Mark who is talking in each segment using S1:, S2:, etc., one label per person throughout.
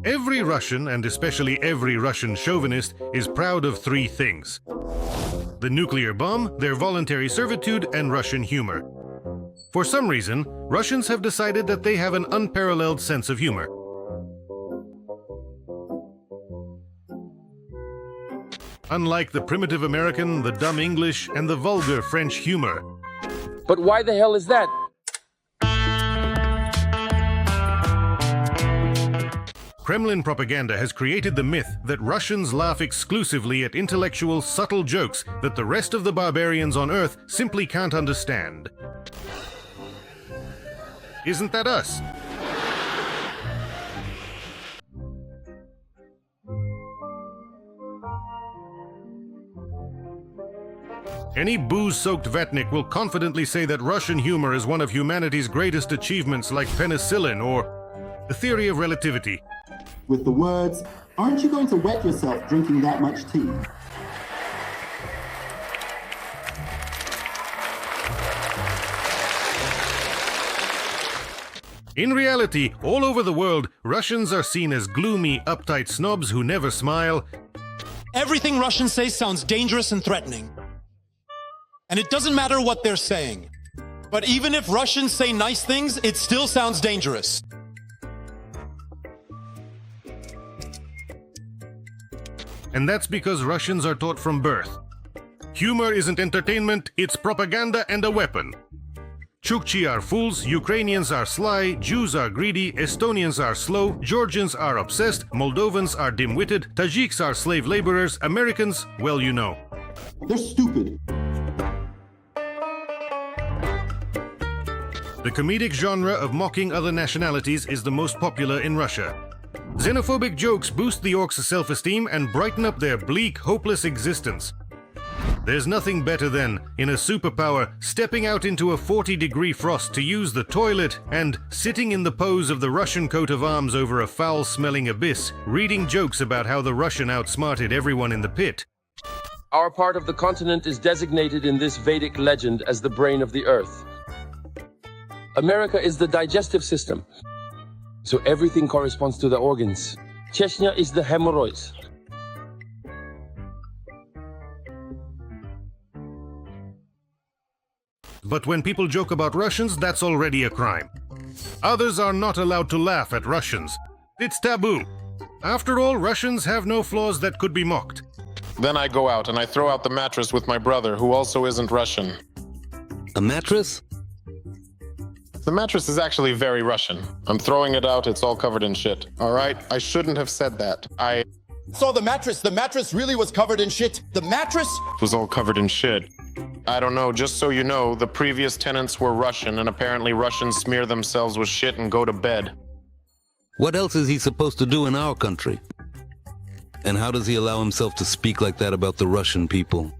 S1: Every Russian, and especially every Russian chauvinist, is proud of three things: the nuclear bomb, their voluntary servitude, and Russian humor. For some reason, Russians have decided that they have an unparalleled sense of humor. Unlike the primitive American, the dumb English, and the vulgar French humor.
S2: But why the hell is that?
S1: Kremlin propaganda has created the myth that Russians laugh exclusively at intellectual, subtle jokes that the rest of the barbarians on Earth simply can't understand. Isn't that us? Any booze-soaked Vatnik will confidently say that Russian humor is one of humanity's greatest achievements, like penicillin or the theory of relativity.
S3: With the words, "Aren't you going to wet yourself drinking that much tea?"
S1: In reality, all over the world, Russians are seen as gloomy, uptight snobs who never smile.
S4: Everything Russians say sounds dangerous and threatening. And it doesn't matter what they're saying. But even if Russians say nice things, it still sounds dangerous.
S1: And that's because Russians are taught from birth. Humor isn't entertainment, it's propaganda and a weapon. Chukchi are fools, Ukrainians are sly, Jews are greedy, Estonians are slow, Georgians are obsessed, Moldovans are dim-witted, Tajiks are slave laborers, Americans, well, you know.
S3: They're stupid.
S1: The comedic genre of mocking other nationalities is the most popular in Russia. Xenophobic jokes boost the orcs' self-esteem and brighten up their bleak, hopeless existence. There's nothing better than, in a superpower, stepping out into a 40-degree frost to use the toilet and, sitting in the pose of the Russian coat of arms over a foul-smelling abyss, reading jokes about how the Russian outsmarted everyone in the pit.
S2: Our part of the continent is designated in this Vedic legend as the brain of the earth. America is the digestive system, so everything corresponds to the organs. Chechnya is the hemorrhoids.
S1: But when people joke about Russians, that's already a crime. Others are not allowed to laugh at Russians. It's taboo. After all, Russians have no flaws that could be mocked.
S5: Then I go out and I throw out the mattress with my brother, who also isn't Russian.
S6: A mattress?
S5: The mattress is actually very Russian. I'm throwing it out, it's all covered in shit. All right, I shouldn't have said that. I
S7: saw the mattress really was covered in shit. The mattress
S5: was all covered in shit. I don't know, just so you know, the previous tenants were Russian, and apparently Russians smear themselves with shit and go to bed.
S6: What else is he supposed to do in our country? And how does he allow himself to speak like that about the Russian people?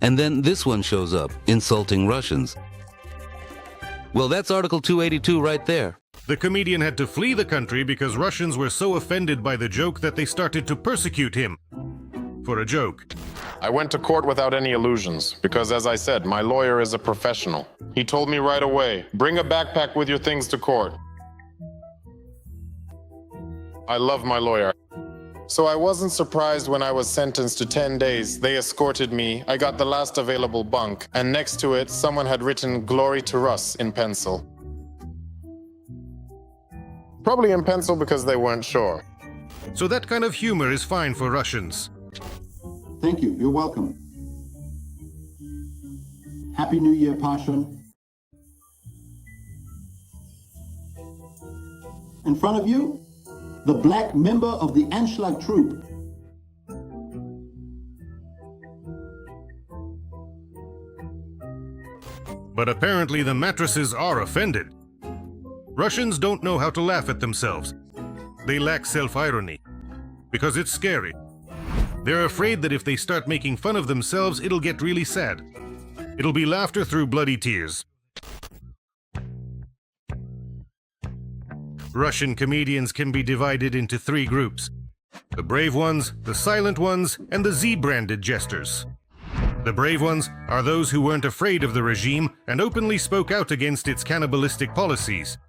S6: And then this one shows up, insulting Russians. Well, that's Article 282 right there.
S1: The comedian had to flee the country because Russians were so offended by the joke that they started to persecute him. For a joke.
S5: I went to court without any illusions, because as I said, my lawyer is a professional. He told me right away, bring a backpack with your things to court. I love my lawyer. So I wasn't surprised when I was sentenced to 10 days. They escorted me, I got the last available bunk, and next to it, someone had written "Glory to Russ" in pencil. Probably in pencil because they weren't sure.
S1: So that kind of humor is fine for Russians.
S3: Thank you. You're welcome. Happy New Year, Pashan. In front of you, the black member of the Anschlag troop.
S1: But apparently the mattresses are offended. Russians don't know how to laugh at themselves. They lack self-irony, because it's scary. They're afraid that if they start making fun of themselves, it'll get really sad. It'll be laughter through bloody tears. Russian comedians can be divided into three groups: the brave ones, the silent ones, and the Z-branded jesters. The brave ones are those who weren't afraid of the regime and openly spoke out against its cannibalistic policies.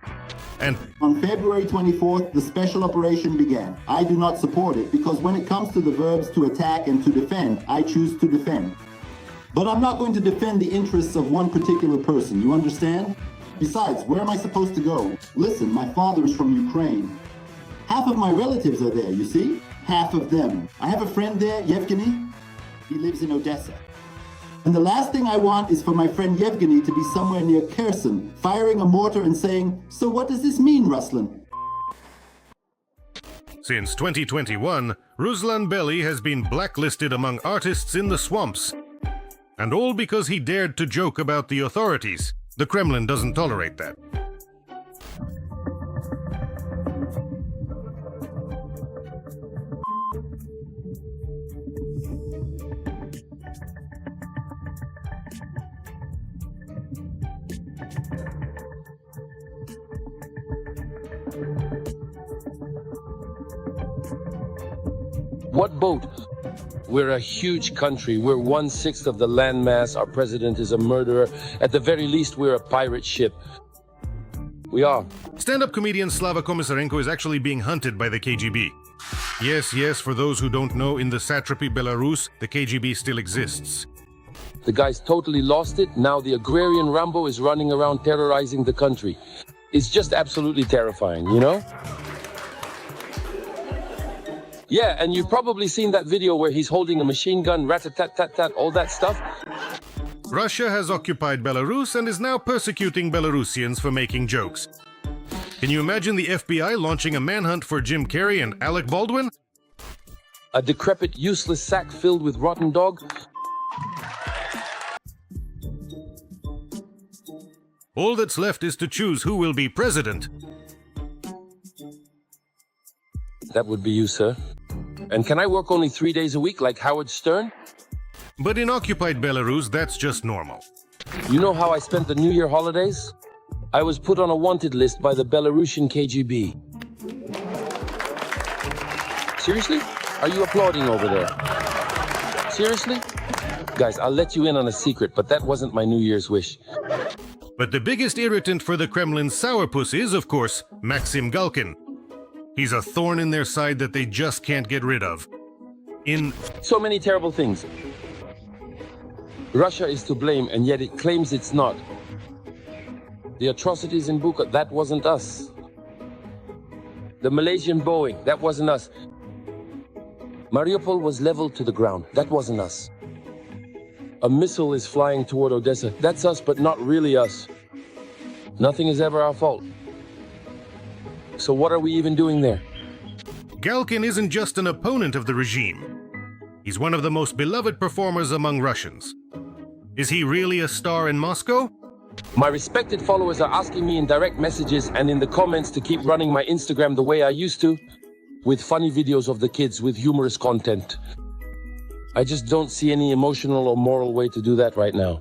S1: And
S3: On February 24th, the special operation began. I do not support it because when it comes to the verbs to attack and to defend, I choose to defend. But I'm not going to defend the interests of one particular person, you understand? Besides, where am I supposed to go? Listen, my father is from Ukraine. Half of my relatives are there, you see? Half of them. I have a friend there, Yevgeny. He lives in Odessa. And the last thing I want is for my friend Yevgeny to be somewhere near Kherson, firing a mortar and saying, "So what does this mean, Ruslan?"
S1: since 2021, Ruslan Belli has been blacklisted among artists in the swamps. And all because he dared to joke about the authorities. The Kremlin doesn't tolerate that.
S2: What boat? We're a huge country. We're 1/6 of the landmass. Our president is a murderer. At the very least, we're a pirate ship. We are.
S1: Stand-up comedian Slava Komisarenko is actually being hunted by the KGB. Yes, for those who don't know, in the satrapy Belarus, the KGB still exists.
S2: The guy's totally lost it. Now the agrarian Rambo is running around terrorizing the country. It's just absolutely terrifying, you know? Yeah, and you've probably seen that video where he's holding a machine gun, rat-a-tat-tat-tat, all that stuff.
S1: Russia has occupied Belarus and is now persecuting Belarusians for making jokes. Can you imagine the FBI launching a manhunt for Jim Carrey and Alec Baldwin?
S2: A decrepit, useless sack filled with rotten dog.
S1: All that's left is to choose who will be president.
S2: That would be you, sir. And can I work only 3 days a week like Howard Stern?
S1: But in occupied Belarus, that's just normal.
S2: You know how I spent the New Year holidays? I was put on a wanted list by the Belarusian KGB. Seriously? Are you applauding over there? Seriously? Guys, I'll let you in on a secret, but that wasn't my New Year's wish.
S1: But the biggest irritant for the Kremlin's sourpuss is, of course, Maxim Galkin. He's a thorn in their side that they just can't get rid of.
S2: So many terrible things. Russia is to blame, and yet it claims it's not. The atrocities in Bucha, that wasn't us. The Malaysian Boeing, that wasn't us. Mariupol was leveled to the ground, that wasn't us. A missile is flying toward Odessa, that's us, but not really us. Nothing is ever our fault. So what are we even doing there?
S1: Galkin isn't just an opponent of the regime. He's one of the most beloved performers among Russians. Is he really a star in Moscow?
S2: My respected followers are asking me in direct messages and in the comments to keep running my Instagram the way I used to, with funny videos of the kids with humorous content. I just don't see any emotional or moral way to do that right now.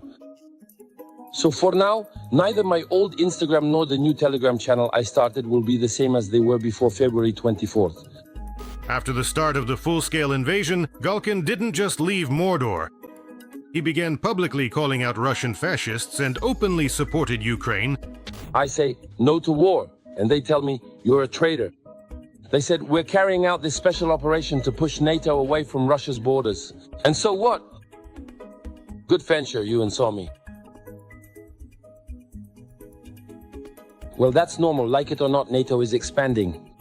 S2: So for now, neither my old Instagram nor the new Telegram channel I started will be the same as they were before February 24th.
S1: After the start of the full-scale invasion, Galkin didn't just leave Mordor. He began publicly calling out Russian fascists and openly supported Ukraine.
S2: I say no to war, and they tell me you're a traitor. They said we're carrying out this special operation to push NATO away from Russia's borders. And so what? Good venture, you and saw me. Well, that's normal. Like it or not, NATO is expanding.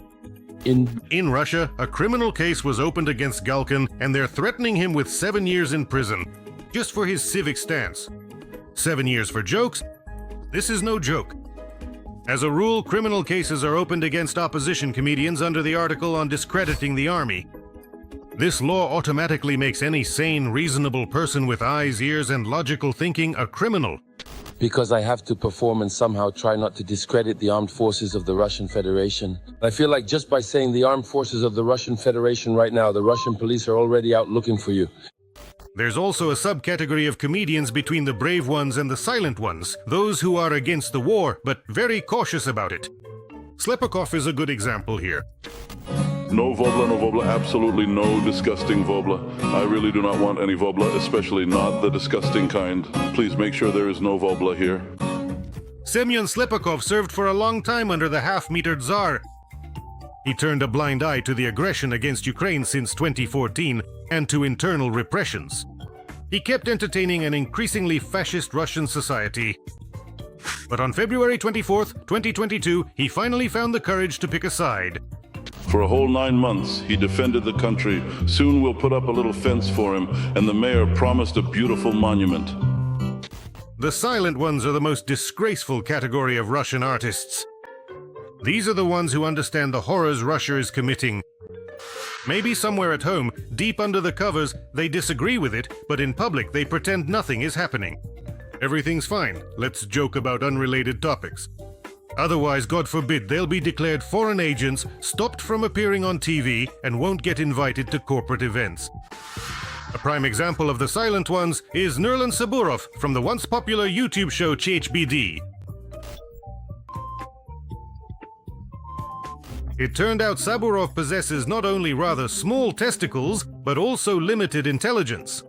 S1: In Russia, a criminal case was opened against Galkin, and they're threatening him with 7 years in prison, just for his civic stance. 7 years for jokes? This is no joke. As a rule, criminal cases are opened against opposition comedians under the article on discrediting the army. This law automatically makes any sane, reasonable person with eyes, ears, and logical thinking a criminal.
S2: Because I have to perform and somehow try not to discredit the armed forces of the Russian Federation. I feel like just by saying the armed forces of the Russian Federation right now, the Russian police are already out looking for you.
S1: There's also a subcategory of comedians between the brave ones and the silent ones, those who are against the war, but very cautious about it. Slepakov is a good example here.
S8: No wobla, no wobla, absolutely no disgusting wobla. I really do not want any wobla, especially not the disgusting kind. Please make sure there is no wobla here.
S1: Semyon Slepakov served for a long time under the half-metered Tsar. He turned a blind eye to the aggression against Ukraine since 2014 and to internal repressions. He kept entertaining an increasingly fascist Russian society. But on February 24th, 2022, he finally found the courage to pick a side.
S8: For a whole 9 months, he defended the country. Soon we'll put up a little fence for him, and the mayor promised a beautiful monument.
S1: The silent ones are the most disgraceful category of Russian artists. These are the ones who understand the horrors Russia is committing. Maybe somewhere at home, deep under the covers, they disagree with it, but in public they pretend nothing is happening. Everything's fine, let's joke about unrelated topics. Otherwise, God forbid, they'll be declared foreign agents, stopped from appearing on TV, and won't get invited to corporate events. A prime example of the silent ones is Nurlan Saburov from the once popular YouTube show CHBD. It turned out Saburov possesses not only rather small testicles, but also limited intelligence.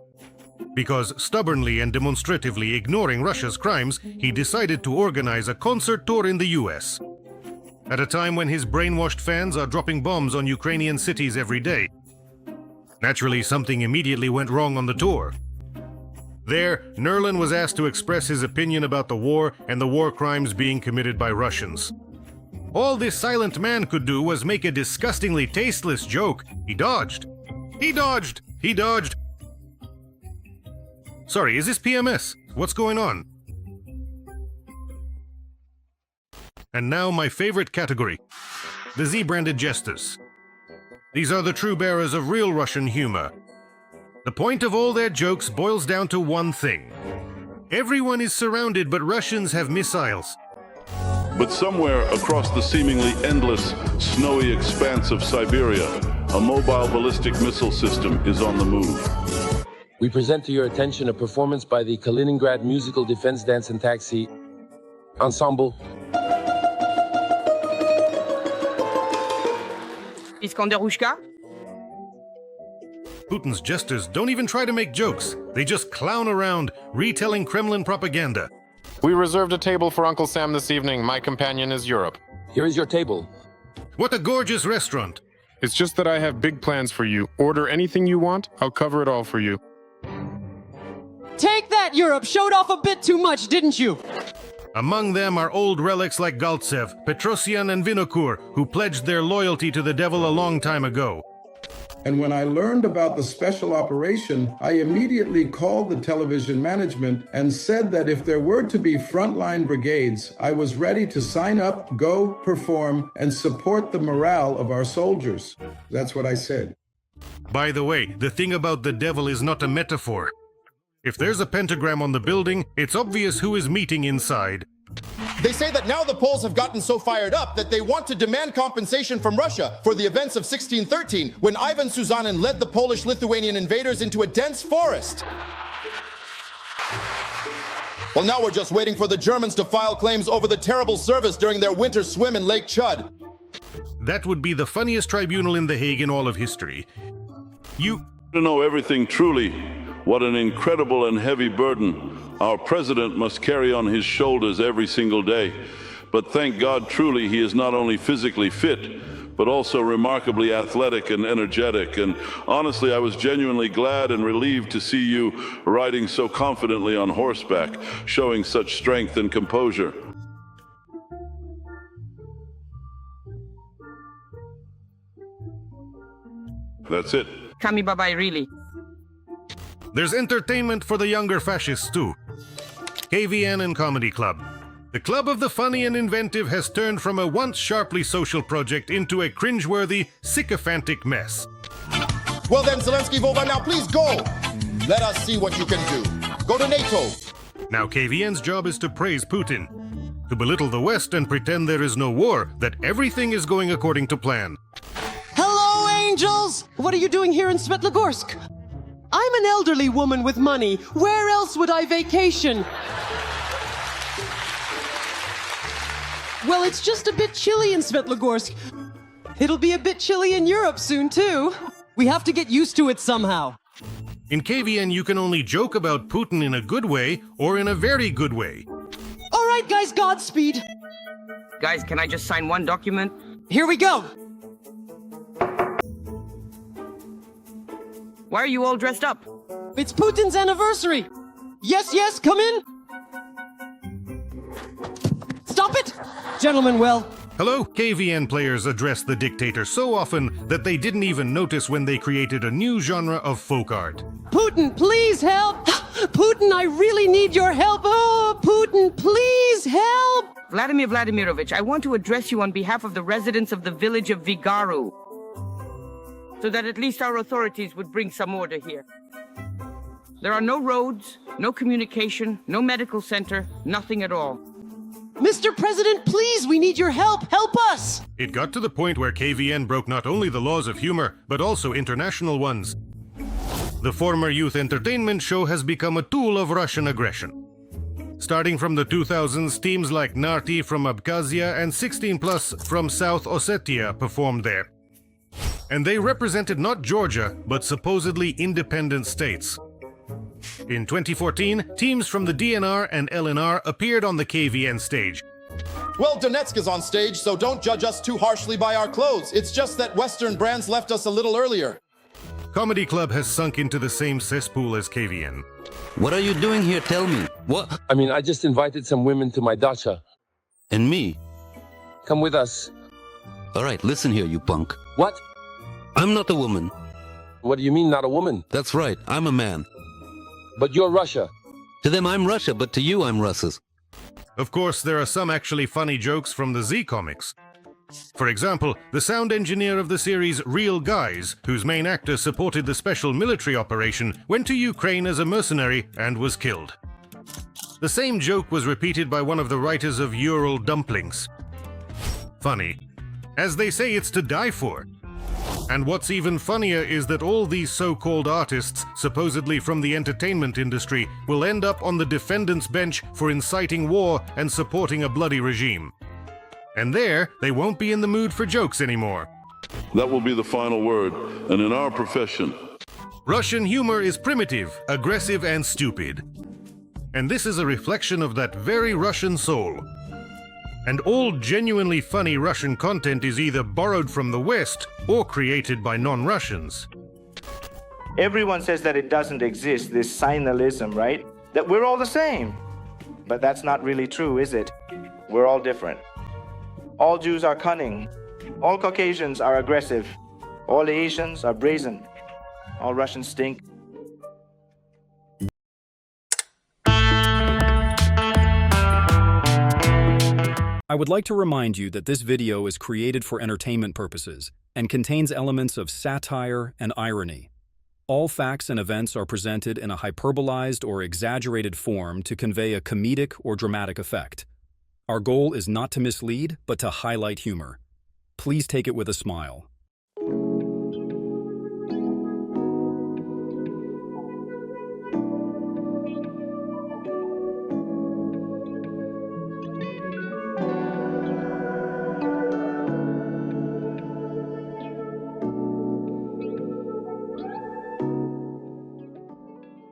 S1: Because stubbornly and demonstratively ignoring Russia's crimes, he decided to organize a concert tour in the US. At a time when his brainwashed fans are dropping bombs on Ukrainian cities every day. Naturally, something immediately went wrong on the tour. There, Nurlan was asked to express his opinion about the war and the war crimes being committed by Russians. All this silent man could do was make a disgustingly tasteless joke. He dodged. He dodged. He dodged. Sorry, is this PMS? What's going on? And now my favorite category, the Z-branded jesters. These are the true bearers of real Russian humor. The point of all their jokes boils down to one thing. Everyone is surrounded, but Russians have missiles.
S8: But somewhere across the seemingly endless, snowy expanse of Siberia, a mobile ballistic missile system is on the move.
S2: We present to your attention a performance by the Kaliningrad Musical Defense Dance and Taxi Ensemble.
S9: Iskanderushka?
S1: Putin's jesters don't even try to make jokes. They just clown around, retelling Kremlin propaganda.
S5: We reserved a table for Uncle Sam this evening. My companion is Europe.
S2: Here is your table.
S1: What a gorgeous restaurant.
S5: It's just that I have big plans for you. Order anything you want, I'll cover it all for you.
S9: Take that, Europe! Showed off a bit too much, didn't you?
S1: Among them are old relics like Galtsev, Petrosyan and Vinokur, who pledged their loyalty to the devil a long time ago.
S10: And when I learned about the special operation, I immediately called the television management and said that if there were to be frontline brigades, I was ready to sign up, go, perform, and support the morale of our soldiers. That's what I said.
S1: By the way, the thing about the devil is not a metaphor. If there's a pentagram on the building, it's obvious who is meeting inside.
S7: They say that now the Poles have gotten so fired up that they want to demand compensation from Russia for the events of 1613, when Ivan Suzanin led the Polish-Lithuanian invaders into a dense forest. Well, now we're just waiting for the Germans to file claims over the terrible service during their winter swim in Lake Chud.
S1: That would be the funniest tribunal in The Hague in all of history. You
S8: To know everything truly, what an incredible and heavy burden our president must carry on his shoulders every single day. But thank God, truly, he is not only physically fit, but also remarkably athletic and energetic. And honestly, I was genuinely glad and relieved to see you riding so confidently on horseback, showing such strength and composure. That's it.
S9: Kami babai, really.
S1: There's entertainment for the younger fascists too. KVN and Comedy Club. The club of the funny and inventive has turned from a once sharply social project into a cringeworthy, sycophantic mess.
S7: Well then, Zelensky Vova, now please go. Let us see what you can do. Go to NATO.
S1: Now KVN's job is to praise Putin, to belittle the West and pretend there is no war, that everything is going according to plan.
S9: Hello, angels! What are you doing here in Svetlogorsk? I'm an elderly woman with money. Where else would I vacation? Well, it's just a bit chilly in Svetlogorsk. It'll be a bit chilly in Europe soon, too. We have to get used to it somehow.
S1: In KVN, you can only joke about Putin in a good way or in a very good way.
S9: All right, guys, Godspeed.
S11: Guys, can I just sign one document?
S9: Here we go.
S11: Why are you all dressed up?
S9: It's Putin's anniversary. Yes, yes, come in. Stop it! Gentlemen, well...
S1: Hello, KVN players address the dictator so often that they didn't even notice when they created a new genre of folk art.
S9: Putin, please help! Putin, I really need your help! Oh, Putin, please help!
S11: Vladimir Vladimirovich, I want to address you on behalf of the residents of the village of Vigaru, so that at least our authorities would bring some order here. There are no roads, no communication, no medical center, nothing at all.
S9: Mr. President, please, we need your help! Help us!
S1: It got to the point where KVN broke not only the laws of humor, but also international ones. The former youth entertainment show has become a tool of Russian aggression. Starting from the 2000s, teams like Narty from Abkhazia and 16 Plus from South Ossetia performed there. And they represented not Georgia, but supposedly independent states. In 2014, teams from the DNR and LNR appeared on the KVN stage.
S7: Well, Donetsk is on stage, so don't judge us too harshly by our clothes. It's just that Western brands left us a little earlier.
S1: Comedy Club has sunk into the same cesspool as KVN.
S6: What are you doing here? Tell me. What?
S2: I mean, I just invited some women to my dacha.
S6: And me?
S2: Come with us.
S6: All right, listen here, you punk.
S2: What?
S6: I'm not a woman.
S2: What do you mean, not a woman?
S6: That's right, I'm a man.
S2: But you're Russia.
S6: To them, I'm Russia, but to you, I'm Russia's.
S1: Of course, there are some actually funny jokes from the Z comics. For example, the sound engineer of the series Real Guys, whose main actor supported the special military operation, went to Ukraine as a mercenary and was killed. The same joke was repeated by one of the writers of Ural Dumplings. Funny. As they say, it's to die for. And what's even funnier is that all these so-called artists, supposedly from the entertainment industry, will end up on the defendant's bench for inciting war and supporting a bloody regime. And there, they won't be in the mood for jokes anymore.
S8: That will be the final word. And in our profession,
S1: Russian humor is primitive, aggressive, and stupid. And this is a reflection of that very Russian soul. And all genuinely funny Russian content is either borrowed from the West or created by non-Russians.
S12: Everyone says that it doesn't exist, this signalism, right? That we're all the same. But that's not really true, is it? We're all different. All Jews are cunning. All Caucasians are aggressive. All Asians are brazen. All Russians stink.
S13: I would like to remind you that this video is created for entertainment purposes and contains elements of satire and irony. All facts and events are presented in a hyperbolized or exaggerated form to convey a comedic or dramatic effect. Our goal is not to mislead, but to highlight humor. Please take it with a smile.